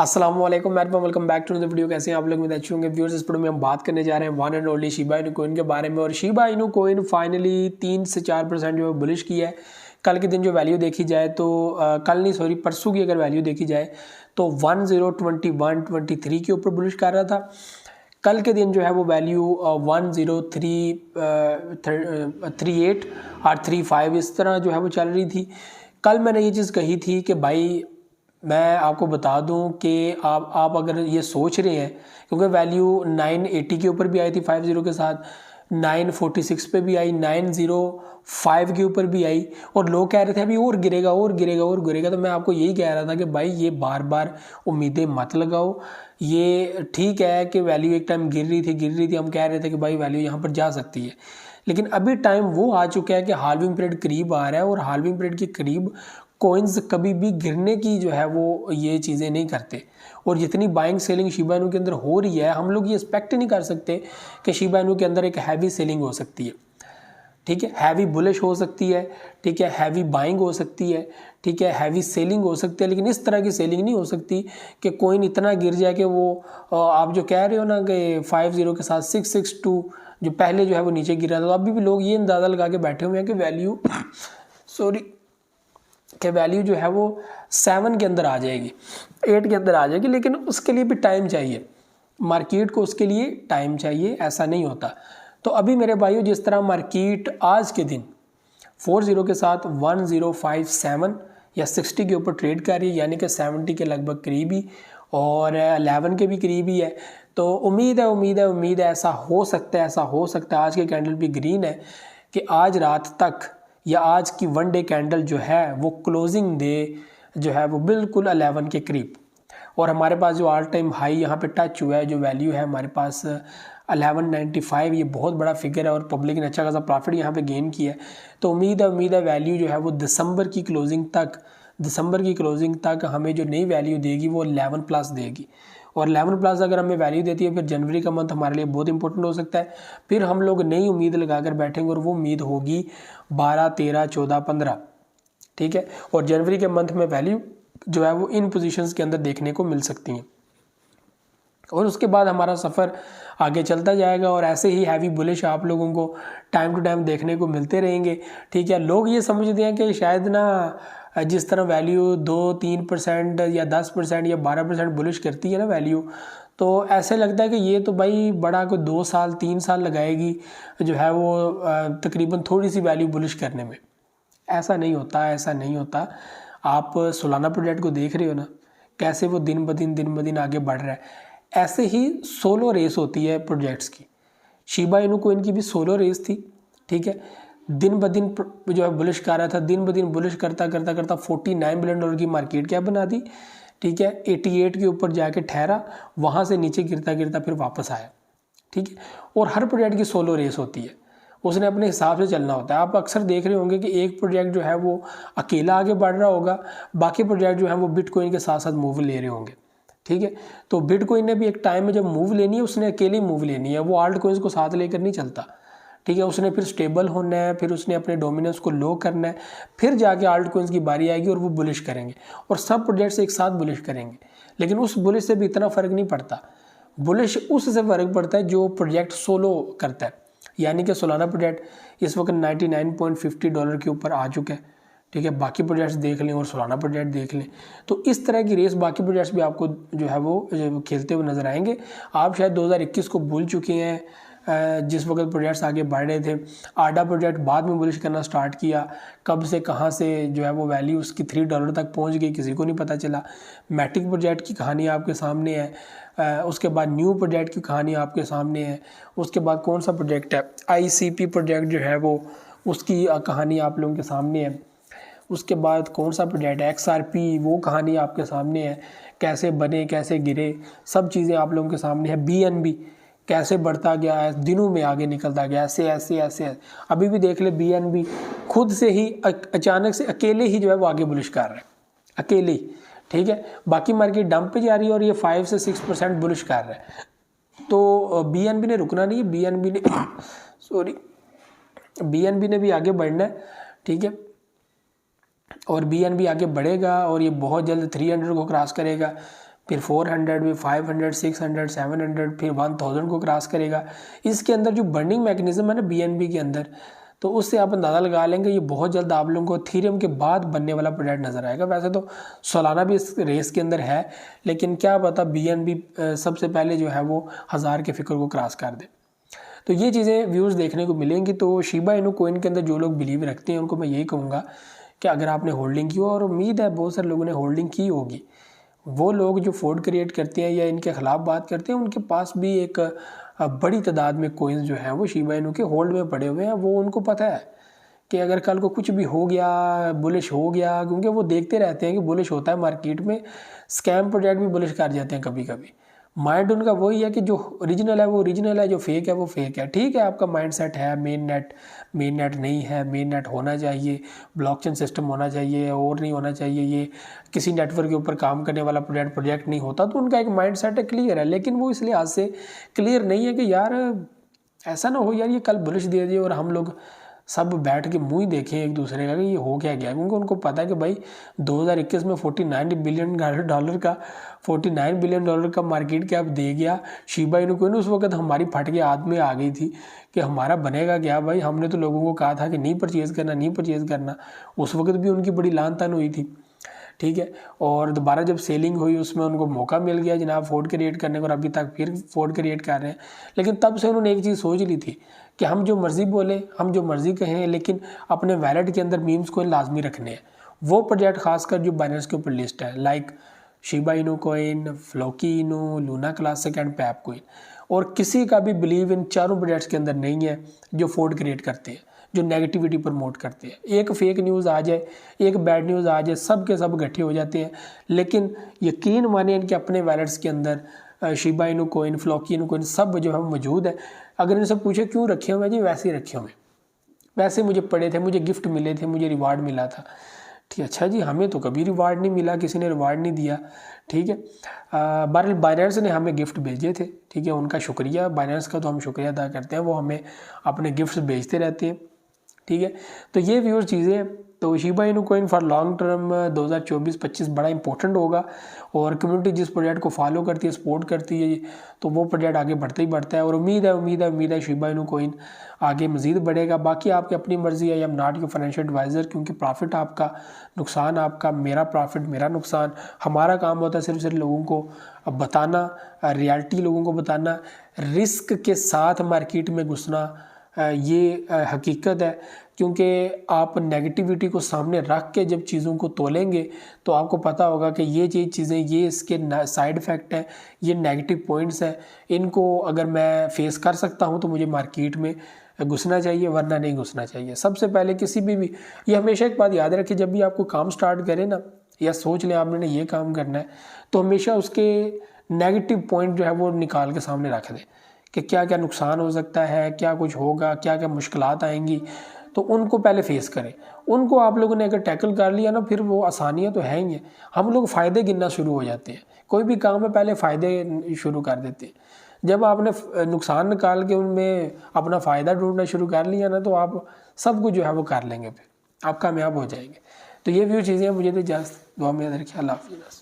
अस्सलाम वालेकुम welcome back to the video. कैसे हैं आप लोग? में अच्छे होंगे व्यूअर्स। इस वीडियो में हम बात करने जा रहे हैं one and only Shiba Inu coin के बारे में। और शिबा इनू कोइन फाइनली 3 से 4% जो है बुलिश किया है। कल के दिन जो वैल्यू देखी जाए तो परसों की अगर वैल्यू देखी जाए तो 1021-23 के ऊपर बुलिश कर रहा था। कल के दिन जो है वो वैल्यू 10338 और 35 इस तरह जो है वो चल रही थी। कल मैंने ये चीज़ कही थी कि भाई मैं आपको बता दूं कि आप अगर ये सोच रहे हैं, क्योंकि वैल्यू 980 के ऊपर भी आई थी 50 के साथ, 946 पे भी आई, 905 के ऊपर भी आई, और लोग कह रहे थे अभी और गिरेगा और गिरेगा और गिरेगा। तो मैं आपको यही कह रहा था कि भाई ये बार बार उम्मीदें मत लगाओ। ये ठीक है कि वैल्यू एक टाइम गिर रही थी, हम कह रहे थे कि भाई वैल्यू यहाँ पर जा सकती है, लेकिन अभी टाइम वो आ चुका है कि हाल्विंग पीरियड करीब आ रहा है। और हाल्विंग पीरियड के करीब कॉइन्स कभी भी गिरने की जो है वो ये चीज़ें नहीं करते। और जितनी बाइंग सेलिंग शिबा इनू के अंदर हो रही है, हम लोग ये एक्सपेक्ट नहीं कर सकते कि शिबा इनू के अंदर एक हैवी सेलिंग हो सकती है। ठीक है, हैवी बुलिश हो सकती है, ठीक है, हैवी बाइंग हो सकती है, ठीक है, हैवी सेलिंग हो सकती है, लेकिन इस तरह की सेलिंग नहीं हो सकती कि कॉइन इतना गिर जाए कि वो आप जो कह रहे हो ना कि 50 के साथ 662 जो पहले जो है वो नीचे गिरा था। तो अभी भी लोग ये अंदाज़ा लगा के बैठे हुए हैं कि वैल्यू वैल्यू जो है वो 7 के अंदर आ जाएगी, 8 के अंदर आ जाएगी, लेकिन उसके लिए भी टाइम चाहिए। मार्केट को उसके लिए टाइम चाहिए, ऐसा नहीं होता। तो अभी मेरे भाइयों, जिस तरह मार्केट आज के दिन 40 के साथ 1057 या 60 के ऊपर ट्रेड कर रही है, यानी कि 70 के लगभग करीबी और 11 के भी करीबी है। तो उम्मीद है ऐसा हो सकता है। आज के कैंडल भी ग्रीन है कि आज रात तक या आज की वन डे कैंडल जो है वो क्लोजिंग डे जो है वो बिल्कुल 11 के करीब। और हमारे पास जो ऑल टाइम हाई यहाँ पे टच हुआ है, जो वैल्यू है हमारे पास 1195, ये बहुत बड़ा फिगर है और पब्लिक ने अच्छा खासा प्रॉफिट यहाँ पे गेन किया है। तो उम्मीद है वैल्यू जो है वो दिसंबर की क्लोजिंग तक हमें जो नई वैल्यू देगी वो 11+ देगी। और 11+ अगर हमें वैल्यू देती है, फिर जनवरी का मंथ हमारे लिए बहुत इंपॉर्टेंट हो सकता है। फिर हम लोग नई उम्मीद लगाकर बैठेंगे और वो उम्मीद होगी 12, 13, 14, 15। ठीक है, और जनवरी के मंथ में वैल्यू जो है वो इन पोजीशंस के अंदर देखने को मिल सकती हैं। और उसके बाद हमारा सफ़र आगे चलता जाएगा और ऐसे ही हैवी बुलिश आप लोगों को टाइम टू टाइम देखने को मिलते रहेंगे। ठीक है, लोग ये समझते हैं कि शायद ना जिस तरह वैल्यू 2-3% या 10% या 12% बुलिश करती है ना वैल्यू, तो ऐसे लगता है कि ये तो भाई बड़ा कोई 2 साल 3 साल लगाएगी जो है वो तकरीबन थोड़ी सी वैल्यू बुलिश करने में। ऐसा नहीं होता। आप सोलाना प्रोजेक्ट को देख रहे हो ना, कैसे वो दिन ब दिन आगे बढ़ रहा है। ऐसे ही सोलो रेस होती है प्रोजेक्ट्स की। शिबा इनू कोइन की भी सोलो रेस थी। ठीक है, दिन ब दिन जो है बुलिश कर रहा था, दिन ब दिन बुलिश करता 49 बिलियन डॉलर की मार्केट कैप बना दी। ठीक है, 88 के ऊपर जाके ठहरा, वहाँ से नीचे गिरता फिर वापस आया। ठीक है, और हर प्रोजेक्ट की सोलो रेस होती है, उसने अपने हिसाब से चलना होता है। आप अक्सर देख रहे होंगे कि एक प्रोजेक्ट जो है वो अकेला आगे बढ़ रहा होगा, बाकी प्रोजेक्ट जो है वो बिटकॉइन के साथ साथ मूव ले रहे होंगे। ठीक है, तो बिटकॉइन ने भी एक टाइम में जब मूव लेनी है, उसने अकेले मूव लेनी है, वो आल्ट कॉइन्स को साथ लेकर नहीं चलता। ठीक है, उसने फिर स्टेबल होना है, फिर उसने अपने डोमिनेंस को लो करना है, फिर जाके आल्ट कॉइन्स की बारी आएगी और वो बुलिश करेंगे और सब प्रोजेक्ट्स एक साथ बुलिश करेंगे। लेकिन उस बुलिश से भी इतना फ़र्क नहीं पड़ता। बुलिश उससे फ़र्क पड़ता है जो प्रोजेक्ट सोलो करता है, यानी कि सोलाना प्रोजेक्ट इस वक्त $99.50 के ऊपर आ चुका है। ठीक है, बाकी प्रोजेक्ट्स देख लें और सोलाना प्रोजेक्ट देख लें, तो इस तरह की रेस बाकी प्रोजेक्ट्स भी आपको जो है वो खेलते हुए नजर आएंगे। आप शायद 2021 को भूल चुके हैं, जिस वक्त प्रोजेक्ट्स आगे बढ़ रहे थे। आडा प्रोजेक्ट बाद में बुलिश करना स्टार्ट किया, कब से कहाँ से जो है वो वैल्यू उसकी $3 तक पहुँच गई, किसी को नहीं पता चला। मैटिक प्रोजेक्ट की कहानी आपके सामने है, उसके बाद न्यू प्रोजेक्ट की कहानी आपके सामने है, उसके बाद कौन सा प्रोजेक्ट है ICP प्रोजेक्ट जो है वो उसकी कहानी आप लोगों के सामने है। उसके बाद कौन सा प्रोजेक्ट है XRP, वो कहानी आपके सामने है, कैसे बने कैसे गिरे, सब चीज़ें आप लोगों के सामने है। BNB कैसे बढ़ता गया है, दिनों में आगे निकलता गया, ऐसे अभी भी देख ले BNB खुद से ही अचानक से अकेले ही जो है वो आगे बुलिश कर रहा है, अकेले ही। ठीक है, बाकी मार्केट डंप पे जा रही है और ये 5 से 6% बुलिश कर रहा है। तो BNB ने रुकना नहीं है, BNB ने भी आगे बढ़ना है। ठीक है, और BNB आगे बढ़ेगा और ये बहुत जल्द 300 को क्रॉस करेगा। फिर 400 भी, 500, 600, 700, फिर 1000 को क्रॉस करेगा। इसके अंदर जो बर्निंग मैकेनिज्म है ना BNB के अंदर, तो उससे आप अंदाज़ा लगा लेंगे ये बहुत जल्द आप लोगों को थीरियम के बाद बनने वाला प्रोजेक्ट नज़र आएगा। वैसे तो सोलाना भी इस रेस के अंदर है, लेकिन क्या पता BNB सबसे पहले जो है वो 1000 के फिगर को क्रॉस कर दे। तो ये चीज़ें व्यूज़ देखने को मिलेंगी। तो शिबा इनू कोइन के अंदर जो लोग बिलीव रखते हैं उनको मैं यही कहूँगा कि अगर आपने होल्डिंग की हो, और उम्मीद है बहुत सारे लोगों ने होल्डिंग की होगी, वो लोग जो फ्रॉड क्रिएट करते हैं या इनके खिलाफ बात करते हैं, उनके पास भी एक बड़ी तादाद में कोइंस जो हैं वो शिबा इनू के होल्ड में पड़े हुए हैं। वो उनको पता है कि अगर कल को कुछ भी हो गया, बुलिश हो गया, क्योंकि वो देखते रहते हैं कि बुलिश होता है मार्केट में, स्कैम प्रोजेक्ट भी बुलिश कर जाते हैं कभी कभी। माइंड उनका वही है कि जो ओरिजिनल है वो ओरिजिनल है, जो फेक है वो फेक है। ठीक है, आपका माइंड सेट है मेन नेट नहीं है, मेन नेट होना चाहिए, ब्लॉकचेन सिस्टम होना चाहिए, और नहीं होना चाहिए, ये किसी नेटवर्क के ऊपर काम करने वाला प्रोजेक्ट नहीं होता, तो उनका एक माइंड सेट है, क्लियर है। लेकिन वो इस लिहाज से क्लियर नहीं है कि यार ऐसा ना हो यार ये कल बुलिश दे दिए और हम लोग सब बैठ के मुंह ही देखें एक दूसरे का कि ये हो क्या गया। क्योंकि उनको पता है कि भाई 2021 में $49 बिलियन का मार्केट कैप दे गया शिबा इनू कोइन। उस वक्त हमारी फट के हाथ में आ गई थी कि हमारा बनेगा क्या भाई। हमने तो लोगों को कहा था कि नहीं परचेज़ करना। उस वक्त भी उनकी बड़ी लान तान हुई थी, ठीक है। और दोबारा जब सेलिंग हुई उसमें उनको मौका मिल गया जनाब फोर्ड क्रिएट करने को, और अभी तक फिर फोर्ड क्रिएट कर रहे हैं। लेकिन तब से उन्होंने एक चीज़ सोच ली थी कि हम जो मर्ज़ी बोलें, हम जो मर्ज़ी कहें, लेकिन अपने वैलेट के अंदर मीम्स कोइन लाजमी रखने हैं। वो प्रोजेक्ट खासकर जो बाइनेंस के ऊपर लिस्ट है, like Shiba Inu coin, Floki Inu, Luna Classic and Pepe coin. और किसी का भी बिलीव इन चारों प्रोजेक्ट्स के अंदर नहीं है जो फोर्ड क्रिएट करते हैं, जो नेगेटिविटी प्रमोट करते हैं। एक फेक न्यूज़ आ जाए, एक बैड न्यूज़ आ जाए, सब के सब इकट्ठे हो जाते हैं। लेकिन यकीन मानिए इनके अपने वैलेट्स के अंदर शिबा इनू कोइन, फ्लोकी इनू कोइन सब जो है मौजूद है। अगर इनसे पूछे क्यों रखे हुए, जी वैसे ही रखे हुए, वैसे मुझे पड़े थे, मुझे गिफ्ट मिले थे, मुझे रिवार्ड मिला था। ठीक, अच्छा जी, हमें तो कभी रिवार्ड नहीं मिला, किसी ने रिवार्ड नहीं दिया, ठीक है। बहरहाल बाइनेंस ने हमें गिफ्ट भेजे थे, ठीक है, उनका शुक्रिया, बाइनेंस का तो हम शुक्रिया अदा करते हैं, वो हमें अपने गिफ्ट्स भेजते रहते हैं, ठीक है। तो ये व्यूअर चीज़ें हैं। तो Shiba Inu coin for long term 2024-25 बड़ा इंपॉर्टेंट होगा। और कम्युनिटी जिस प्रोजेक्ट को फॉलो करती है, सपोर्ट करती है, तो वो प्रोजेक्ट आगे बढ़ता ही बढ़ता है। और उम्मीद है शिबा इनू कोइन आगे मज़ीद बढ़ेगा। बाकी आपकी अपनी मर्ज़ी है, I am not your financial adviser, क्योंकि प्रॉफिट आपका, नुकसान आपका, मेरा प्रॉफिट मेरा नुकसान। हमारा काम होता है सिर्फ लोगों को बताना, रियलिटी लोगों को बताना, रिस्क के साथ मार्केट में घुसना, ये हकीकत है। क्योंकि आप नेगेटिविटी को सामने रख के जब चीज़ों को तोलेंगे तो आपको पता होगा कि ये चीज़ें, ये इसके साइड इफ़ेक्ट हैं, ये नेगेटिव पॉइंट्स हैं, इनको अगर मैं फेस कर सकता हूँ तो मुझे मार्केट में घुसना चाहिए, वरना नहीं घुसना चाहिए। सबसे पहले किसी भी ये हमेशा एक बात याद रखिए, जब भी आपको काम स्टार्ट करें ना, या सोच लें आपने ये काम करना है, तो हमेशा उसके नेगेटिव पॉइंट जो है वो निकाल के सामने रख दें कि क्या क्या नुकसान हो सकता है, क्या कुछ होगा, क्या क्या मुश्किलात आएंगी, तो उनको पहले फेस करें। उनको आप लोगों ने अगर टैकल कर लिया ना, फिर वो आसानियाँ तो हैं ही हैं। हम लोग फ़ायदे गिनना शुरू हो जाते हैं, कोई भी काम में पहले फ़ायदे शुरू कर देते हैं। जब आपने नुकसान निकाल के उनमें अपना फ़ायदा ढूंढना शुरू कर लिया ना, तो आप सब कुछ जो है वो कर लेंगे, फिर आप कामयाब हो जाएंगे। तो ये व्यू चीज़ें मुझे तो इजाज़त, दुआ में याद रखिए। अल्लाह हाफ़िज़।